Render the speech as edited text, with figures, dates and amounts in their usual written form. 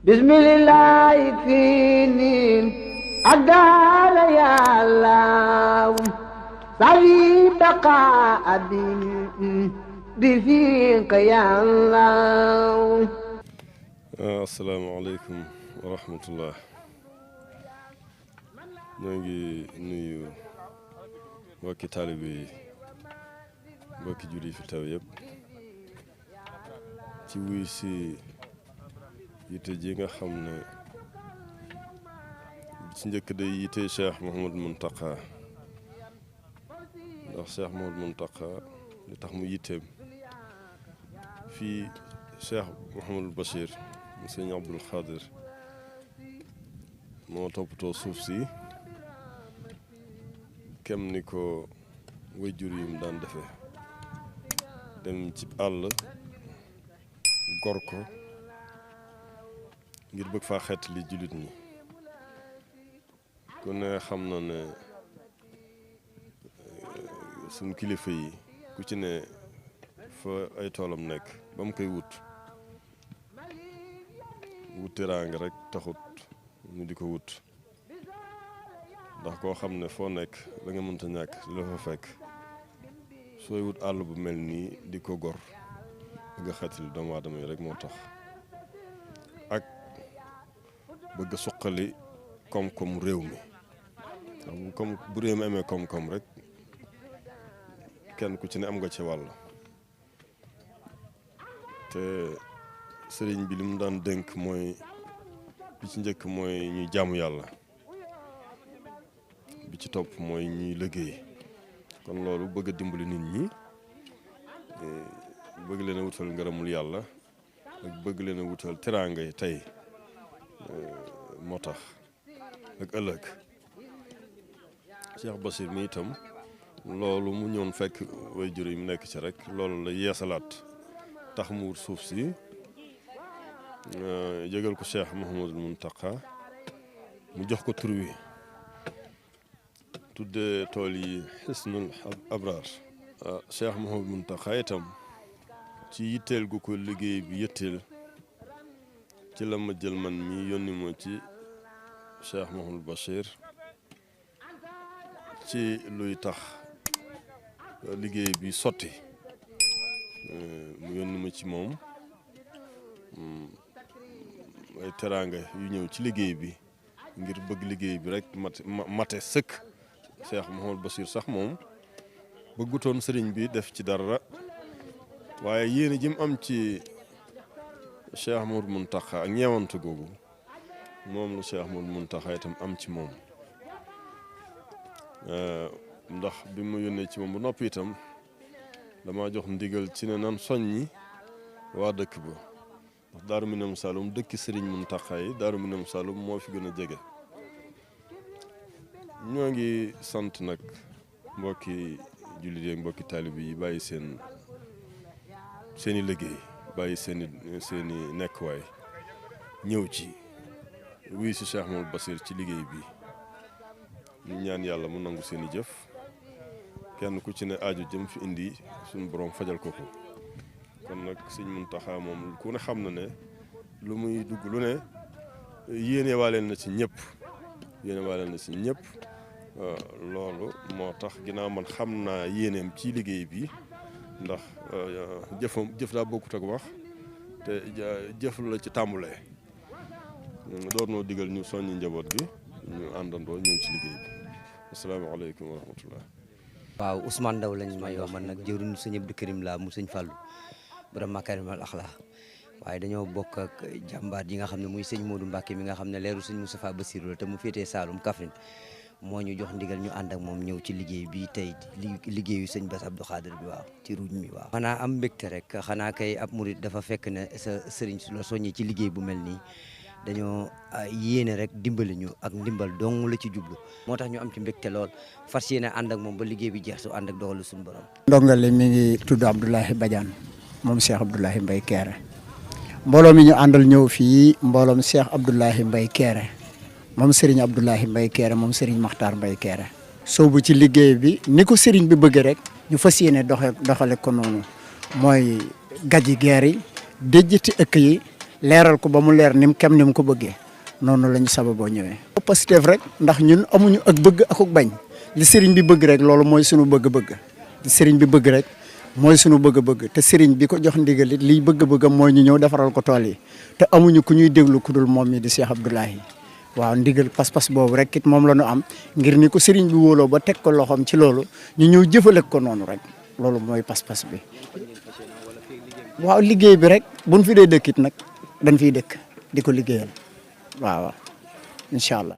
bismillah finin adal ya allah sawi baqa abin بفيك يا الله. السلام عليكم ورحمة الله. نجي نيو mbokki taalibe yi mbokki julli fi taw yëpp ci wuy si yitte ji nga xam ne ci njëkk day yitte Cheikh Mouhamadou Mountakha ndax Cheikh Mouhamadou Mountakha li tax mu yitteem fii Cheikh Mouhamadou Bachir mu sëñ Abdoul Khadir moo toppatoo suuf si kem ni ko wayjur yi mu daan defee dem ci àll gor ko ngir bëgg faa xeet li jullit ñi ku ne xam na ne suñu kilifa yi ku ci ne fa ay toolam nekk ba mu koy wut teraanga rek taxut ñu di ko wut ndax koo xam ne foo nekk la nga mënta ñàkk la fa fekk sooy wut àll bu mel nii di ko gor bëgg a xeetali doomu aadama yi rek moo tax ak bëgg a suqali koom-koom réew mi comme bu réew mi amee koom-koom rek kenn ku ci ne am nga ci wàll te sëriñ bi li mu daan dénk mooy bi ci njëkk mooy ñuy jaamu yàlla bi ci topp mooy ñuy liggéey kon loolu bëgg a dimbali nit ñi bëgg leen a wutal ngërëmul yàlla ak bëgg leen a wutal teraanga yi tey moo tax ak ëllëg Cheikh Bassir mi itam loolu mu ñëwoon fekk way jur yi mu nekk ci rek loolu la yeesalaat tax mu wut suuf si yëgal ko Cheikh Mouhamadou Mountakha mu jox ko tur wi tudde tool yi Hisnul Abrar Cheikh Mouhamadou Mountakha itam ci yitteel gu ko liggéey bi yitteel ci la ma jël man mi yónni ma ci Cheikh Mouhamadou Bachir ci luy tax liggéey bi sotti mu yónni ma ci moom ay teraanga yu ñëw ci liggéey bi ngir bëgg liggéey bi rek mate sëkk Cheikh Mouhamadou Bachir sax moom bëggutoon sëriñ bi def ci dara waaye yéen ji mu am ci Cheikh Mouhamadou Mountakha ak ñeewante googu moom la Cheikh Mouhamadou Mountakha itam am ci moom ndax bi mu yónnee ci moom bu noppi itam dama jox ndigal ci ne nan soññi waa dëkk ba ndax Daaru Minam Saloum dëkki sëriñ Mountakha yi Daaru Minam Saloum moo fi gën a jege ñoo ngi sant nag mbokki jullit yi mbokki taalibe yi bàyyi seeni liggéey bàyyi seeni nekkuwaay ñëw ci wuy si Cheikh Mouhamadou Bachir ci liggéey bi ñu ñaan yàlla mu nangu seeni jëf kenn ku ci ne aaju jëm fi indi suñu borom fajal ko ko kon nag sëñ Mountakha moom ku ne xam na ne lu muy dugg lu ne yéene waaleel na ci ñëpp loolu moo tax ginnaaw man xam naa yéeneem ci liggéey bi ndax jëf daa bokkut ak wax te jëf la ci tàmbulee door noo digal ñu soññi njaboot gi ñu àndandoo ñëw ci liggéey bi asalaamaaleykum wa rahmatullah. waaw Ousmane Ndaw lañ may wax man nag jëwriñu sëñ Abdou Karim laa mu sëñ Fallou borom Makarimal Akhlaq waaye dañoo bokk ak jàmbaar yi nga xam ne muy sëñ Modou Mbacke mi nga xam ne leeru sëñ Moustapha Bassirou la te mu féetee Saloum Kaffrine moo ñu jox ndigal ñu ànd ak moom ñëw ci liggéey bi tey liggéeyu sëñ Bass Abdou Khadir bi waaw ci ruuj mi waaw. xanaa am mbégte rek xanaa kay ab murit dafa fekk ne sa sëriñ su la soññi ci liggéey bu mel nii dañoo yéene rek dimbali ñu ak ndimbal dong la ci jublu moo tax ñu am ci mbégte lool fas yéene ànd ak moom ba liggéey bi jeex su ànd ak dogalu suñu borom. ndongale mi ngi tudd Abdoulahi Badiane moom Cheikh Abdoulahi Mbaye Kéré mbooloo mi ñu àndal ñëw fii mbooloom Cheikh Abdoulahi Mbaye Kéré moom Serigne Abdoulahi Mbaye Kéré moom Serigne Makhtar Mbaye Kéré soobu ci liggéey bi ni ko Serigne bi bëgg rek ñu fas yéene doxale ko noonu mooy gaji geer yi déjjati ëkk yi leeral ko ba mu leer ni mu ko bëggee noonu la ñu sababoo ñëwee. Pastef rek ndax ñun amuñu ak bëgg ak bañ li sëriñ bi bëgg rek loolu mooy sunu bëgg-bëgg li sëriñ bi bëgg rek mooy sunu bëgg-bëgg te sëriñ bi ko jox ndigal it liy bëgg-bëggam mooy ñu ñëw defaral ko tool yi te amuñu ku ñuy déglu ku dul moom mi di Cheikh Abdoulahi waaw ndigal pas-pas boobu rek it moom la ñu am ngir ni ko sëriñ bi wóoloo ba teg ko loxoom ci loolu ñu ñëw jëfale ko noonu rek loolu mooy pas-pas bi. waaw liggéey bi rek buñ fi dee dëkkit nag dañ fiy dëkk di ko liggéeyal waaw incha allah.